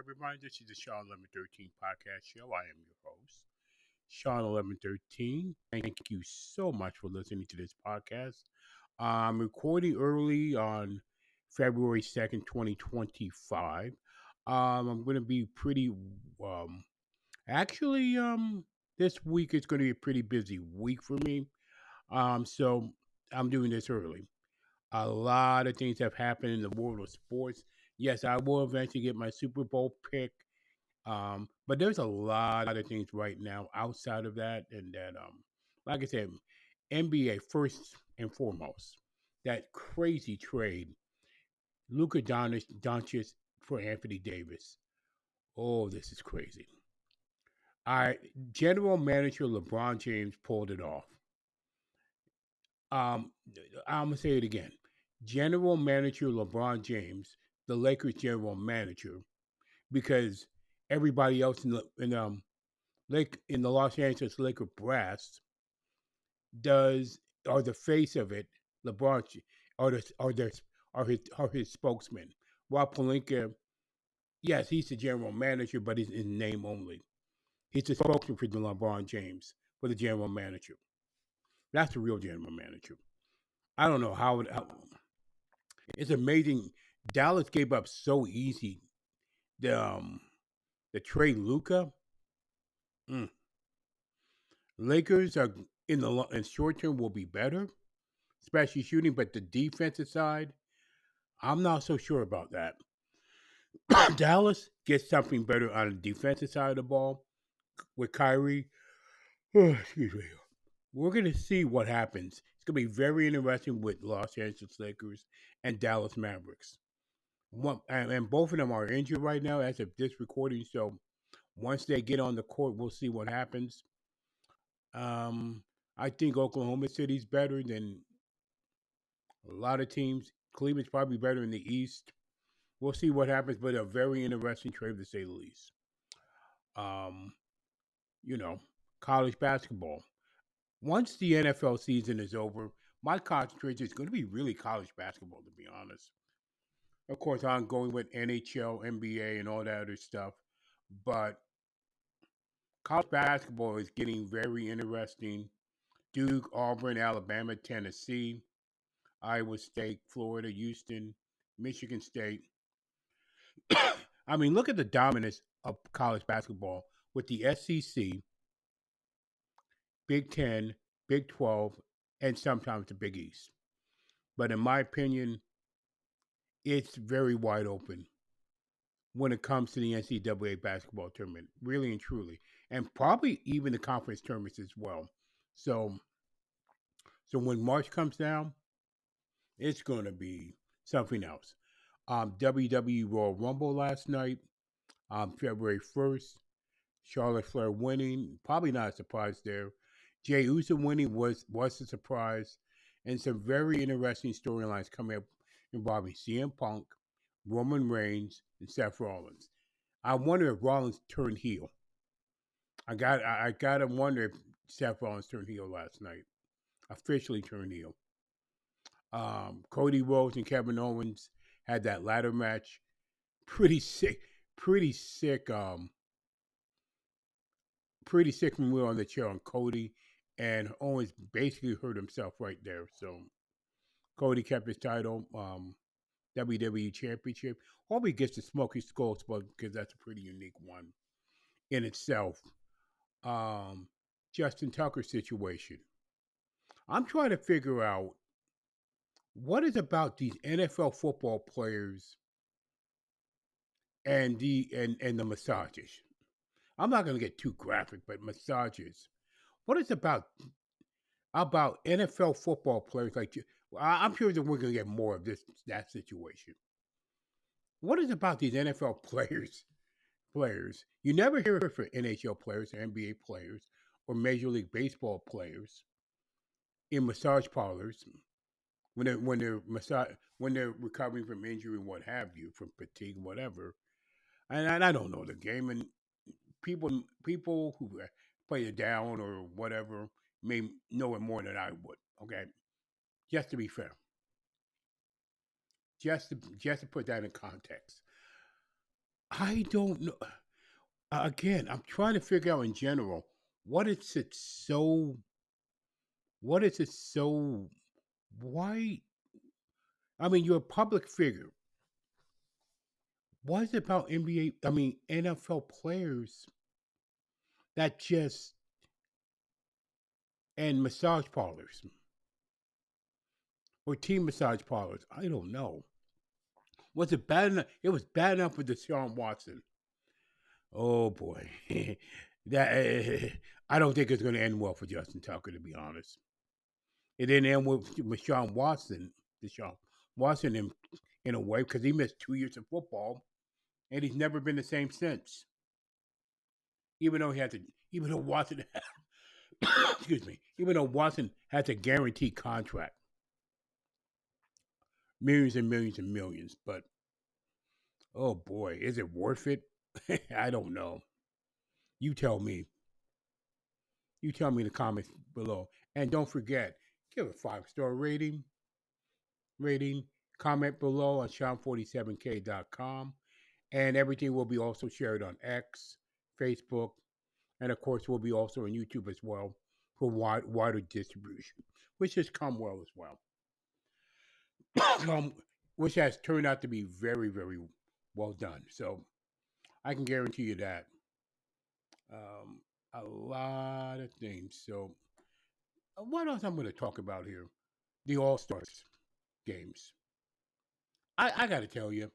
everybody. This is the Shawn 1113 podcast show. I am your host, Shawn 1113. Thank you so much for listening to this podcast. I'm recording early on February 2nd, 2025. I'm going to be um, actually, this week is going to be a pretty busy week for me. So I'm doing this early. A lot of things have happened in the world of sports. Yes, I will eventually get my Super Bowl pick. But there's a lot of things right now outside of that, and that, like I said, NBA first and foremost. That crazy trade, Luka Doncic for Anthony Davis. Oh, this is crazy. I General Manager LeBron James pulled it off. Um, I'm gonna say it again. General Manager LeBron James, the Lakers general manager, because everybody else in the Los Angeles Laker brass does are the face of it. LeBron are the are his spokesman. Rob Pelinka, yes, he's the general manager, but he's in name only. He's the spokesman for the LeBron James, for the general manager. That's the real general manager. I don't know how it's amazing. Dallas gave up so easy. The um, the trade Luca. Mm. Lakers are in short term will be better, especially shooting, but the defensive side, I'm not so sure about that. Dallas gets something better on the defensive side of the ball with Kyrie. Excuse me. We're going to see what happens. It's going to be very interesting with Los Angeles Lakers and Dallas Mavericks. And both of them are injured right now as of this recording. So once they get on the court, we'll see what happens. Um, I think Oklahoma City's better than a lot of teams. Cleveland's probably better in the East. We'll see what happens, but a very interesting trade to say the least. Um, you know, College basketball. Once the NFL season is over, my concentration is going to be really college basketball, to be honest. Of course, I'm going with NHL, NBA, and all that other stuff, but college basketball is getting very interesting. Duke, Auburn, Alabama, Tennessee, Iowa State, Florida, Houston, Michigan State. I mean, look at the dominance of college basketball with the SEC, Big Ten, Big 12, and sometimes the Big East. But in my opinion, it's very wide open when it comes to the NCAA basketball tournament, really and truly, and probably even the conference tournaments as well. So, so when March comes down, it's going to be something else. WWE Royal Rumble last night, February 1st. Charlotte Flair winning, probably not a surprise there. Jey Uso winning was a surprise, and some very interesting storylines coming up involving CM Punk, Roman Reigns, and Seth Rollins. I wonder if Rollins turned heel. I gotta wonder if Seth Rollins turned heel last night. Officially turned heel. Cody Rhodes and Kevin Owens had that ladder match. Pretty sick. Pretty sick. Pretty sick when we were on the chair on Cody, and Owens basically hurt himself right there. So Cody kept his title, WWE Championship. Hope he gets the Smoky Skull spot because that's a pretty unique one in itself. Um, Justin Tucker situation. I'm trying to figure out what is about these NFL football players and the massages. I'm not going to get too graphic, but massages. What is about NFL football players like I'm sure that we're going to get more of that situation. What is about these NFL players? Players you never hear it for NHL players, or NBA players, or Major League Baseball players in massage parlors when they're recovering from injury, what have you, from fatigue, whatever. And I don't know the game, and people who play it down or whatever may know it more than I would. Okay, just to be fair, just to put that in context. I don't know. Again, I'm trying to figure out in general what is it so. What is it so? Why? I mean, you're a public figure. What is it about NBA? I mean, NFL players that just and massage parlors or team massage parlors? I don't know. Was it bad enough? It was bad enough with the Shawn Watson. Oh boy, that I don't think it's going to end well for Justin Tucker, to be honest. It didn't end with Sean Watson, Deshaun Watson in a way because he missed 2 years of football and he's never been the same since. Even though he had to, even though Watson, excuse me, even though Watson has a guaranteed contract, millions and millions and millions. But oh boy, is it worth it? I don't know. You tell me. You tell me in the comments below. And don't forget, give a 5-star rating, comment below on Shawn47k.com. And everything will be also shared on X, Facebook, and of course will be also on YouTube as well for wider distribution, which has come well as well. um, which has turned out to be very, very well done. So I can guarantee you that. Um, a lot of things. So what else I'm going to talk about here? The All Stars games. I got to tell you,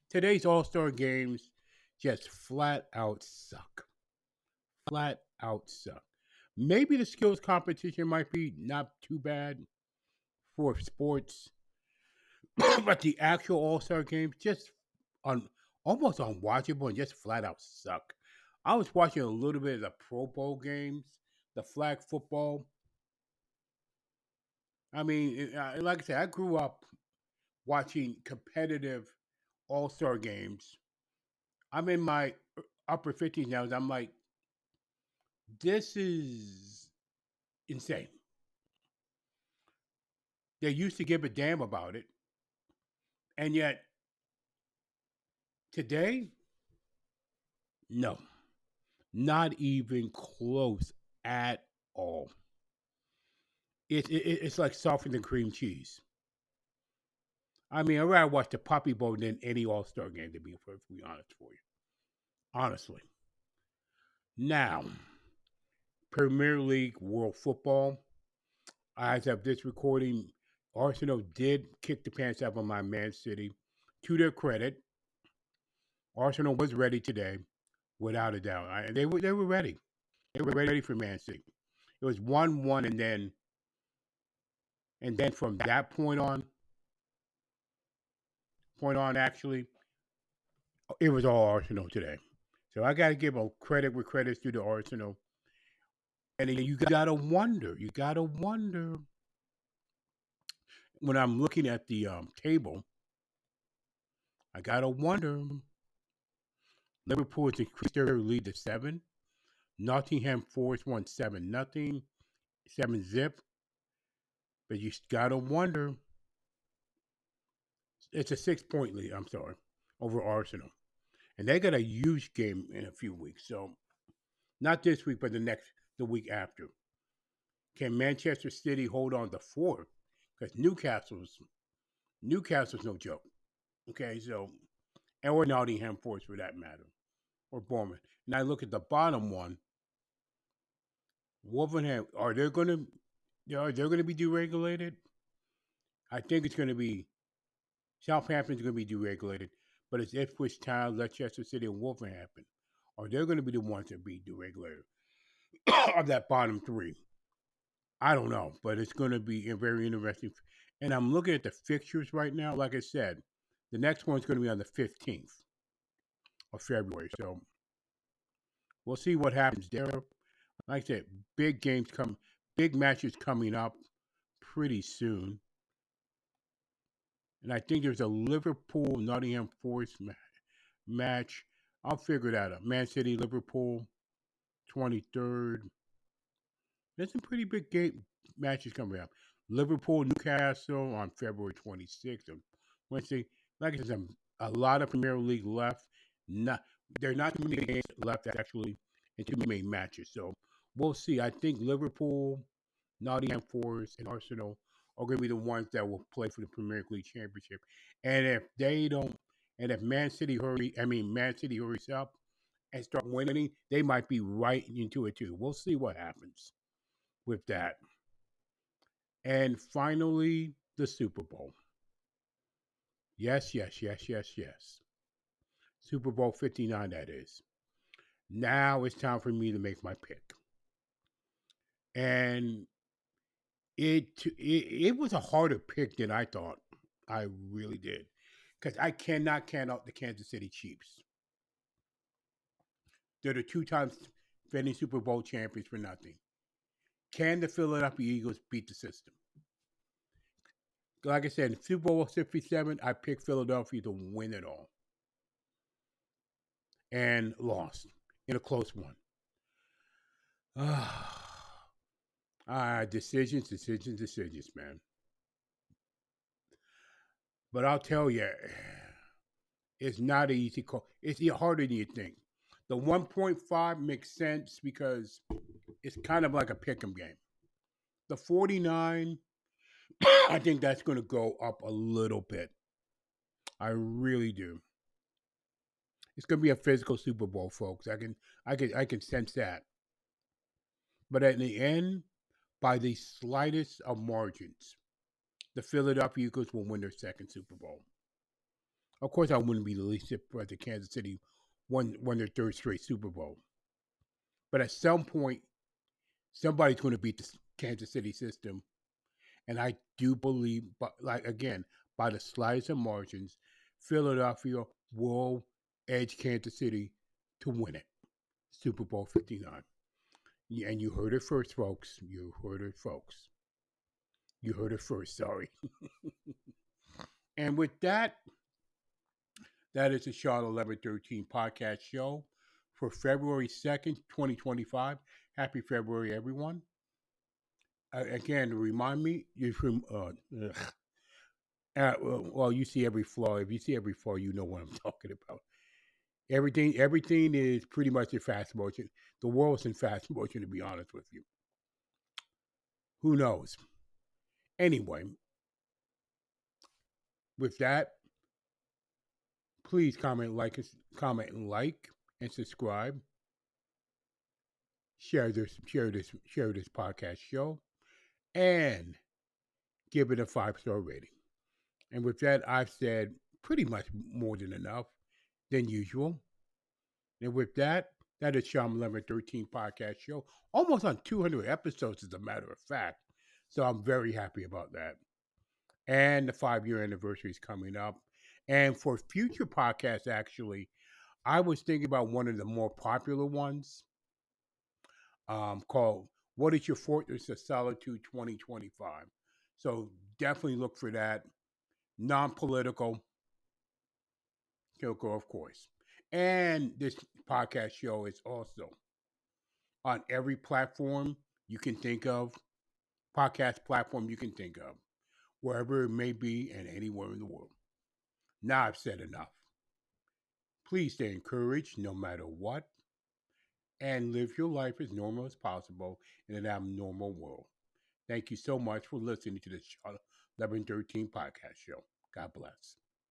today's All Star games just flat out suck. Flat out suck. Maybe the skills competition might be not too bad for sports, but the actual All Star games just on almost unwatchable and just flat out suck. I was watching a little bit of the Pro Bowl games, the flag football. I mean, like I said, I grew up watching competitive All Star games. I'm in my upper 50s now. And I'm like, this is insane. They used to give a damn about it, and yet today, no, not even close at all. It's like softer than cream cheese. I mean, I'd rather watch the Poppy Bowl than any All Star game, to be perfectly honest for you. Honestly. Now, Premier League World Football. As of this recording, Arsenal did kick the pants off on my Man City. To their credit, Arsenal was ready today, without a doubt. They were ready. They were ready for Man City. It was 1-1, and then from that point on actually, it was all Arsenal today. So I got to give a credit where credit's due to Arsenal. And then you gotta wonder when I'm looking at the table, I gotta wonder. Liverpool has increased their lead to 7. Nottingham Forest won 7-0, 7-0. But you gotta wonder. It's a 6-point lead. I'm sorry, over Arsenal, and they got a huge game in a few weeks. So not this week, but the week after. Can Manchester City hold on to 4? Because Newcastle's no joke. Okay, so or Nottingham Forest for that matter, or Bournemouth. And I look at the bottom one, Wolverhampton. Are they going to be deregulated? I think it's going to be Southampton's going to be deregulated, but it's Ipswich Town, Leicester City, and Wolverhampton. Are they going to be the ones that be deregulated of that bottom 3? I don't know, but it's going to be very interesting. And I'm looking at the fixtures right now. Like I said, the next one's going to be on the 15th of February. So we'll see what happens there. Like I said, big matches coming up pretty soon. And I think there's a Liverpool Nottingham Forest match. I'll figure that out. Man City Liverpool 23rd. There's some pretty big game matches coming up. Liverpool Newcastle on February 26th of Wednesday. Like I said, a lot of Premier League left. Not there are not too many games left actually, and too many matches. So we'll see. I think Liverpool, Nottingham Forest, and Arsenal are going to be the ones that will play for the Premier League Championship. And if they don't, and if Man City hurries up and start winning, they might be right into it too. We'll see what happens with that. And finally, the Super Bowl. Yes, yes, yes, yes, yes. Super Bowl 59, that is. Now it's time for me to make my pick. And it was a harder pick than I thought. I really did. Because I cannot count out the Kansas City Chiefs. They're the two times defending Super Bowl champions for nothing. Can the Philadelphia Eagles beat the system? Like I said, in Super Bowl 57, I picked Philadelphia to win it all and lost in a close one. Decisions, decisions, decisions, man. But I'll tell you, it's not an easy call. It's harder than you think. The 1.5 makes sense because it's kind of like a pick 'em game. The 49, I think that's going to go up a little bit. I really do. It's going to be a physical Super Bowl, folks. I can sense that. But at the end, by the slightest of margins, the Philadelphia Eagles will win their second Super Bowl. Of course, I wouldn't be the least surprised if Kansas City won their third straight Super Bowl. But at some point, somebody's going to beat the Kansas City system, and I do believe, but like again, by the slightest of margins, Philadelphia will edge Kansas City to win it. Super Bowl 59. Yeah, and you heard it first, folks. You heard it, folks. You heard it first. Sorry. And with that, that is the Shawn 1113 podcast show for February 2nd, 2025. Happy February, everyone. Again, remind me, you from well, you see every flaw. If you see every flaw, you know what I'm talking about. Everything is pretty much in fast motion. The world's in fast motion, to be honest with you. Who knows? Anyway, with that, please comment and like, and subscribe. Share this podcast show, and give it a 5-star rating. And with that, I've said pretty much more than enough than usual. And with that, that is Shawn 1113 podcast show. Almost on 200 episodes, as a matter of fact. So I'm very happy about that. And the 5-year anniversary is coming up. And for future podcasts, actually, I was thinking about one of the more popular ones called What is Your Fortress of Solitude 2025? So definitely look for that. Non-political, Kilco, of course. And this podcast show is also on every platform you can think of, podcast platform you can think of, wherever it may be and anywhere in the world. Now I've said enough. Please stay encouraged no matter what, and live your life as normal as possible in an abnormal world. Thank you so much for listening to the Shawn 1113 podcast show. God bless.